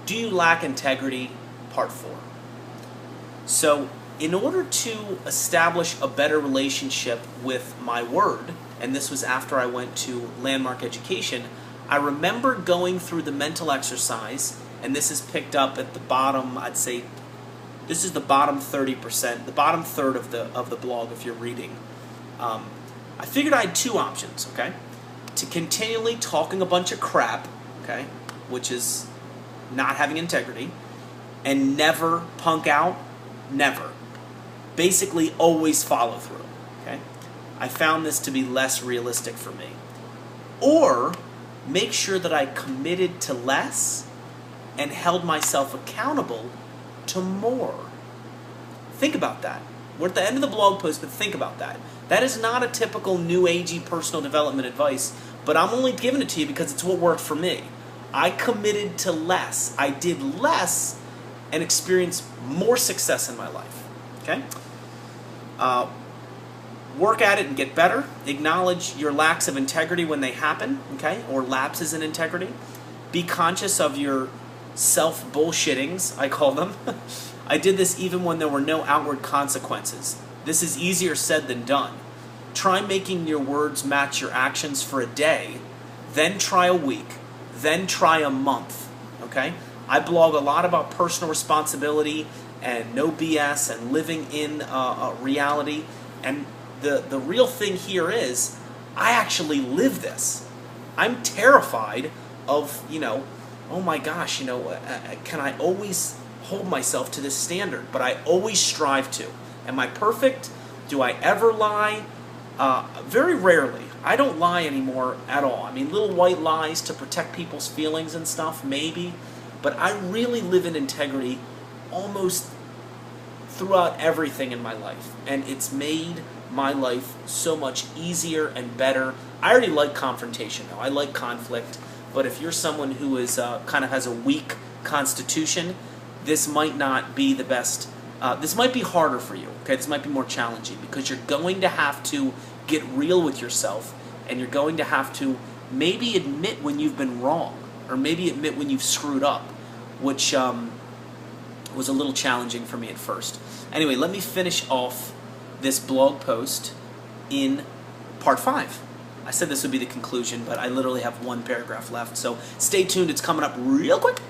Do you lack integrity? Part 4. So, in order to establish a better relationship with my word, and this was after I went to Landmark Education, I remember going through the mental exercise, and this is picked up at the bottom, I'd say, this is the bottom 30%, the bottom third of the blog if you're reading. I figured I had two options, okay? To continually talking a bunch of crap, okay, which is not having integrity, and never punk out, never. Basically always follow through, okay? I found this to be less realistic for me. Or make sure that I committed to less and held myself accountable to more. Think about that. We're at the end of the blog post, but think about that. That is not a typical new agey personal development advice, but I'm only giving it to you because it's what worked for me. I committed to less. I did less and experienced more success in my life. Okay? Work at it and get better. Acknowledge your lacks of integrity when they happen, okay, or lapses in integrity. Be conscious of your self-bullshittings, I call them. I did this even when there were no outward consequences. This is easier said than done. Try making your words match your actions for a day, then try a week, then try a month, okay? I blog a lot about personal responsibility and no BS and living in reality, and the real thing here is I actually live this. I'm terrified of, oh my gosh, can I always hold myself to this standard? But I always strive to. Am I perfect? Do I ever lie? Very rarely. I don't lie anymore at all. I mean, little white lies to protect people's feelings and stuff, maybe. But I really live in integrity almost throughout everything in my life. And it's made my life so much easier and better. I already like confrontation now. I like conflict. But if you're someone who is kind of has a weak constitution, this might not be the best. This might be harder for you. Okay, this might be more challenging because you're going to have to get real with yourself, and you're going to have to maybe admit when you've been wrong, or maybe admit when you've screwed up, which was a little challenging for me at first. Anyway, let me finish off this blog post in part 5. I said this would be the conclusion, but I literally have one paragraph left, so stay tuned. It's coming up real quick.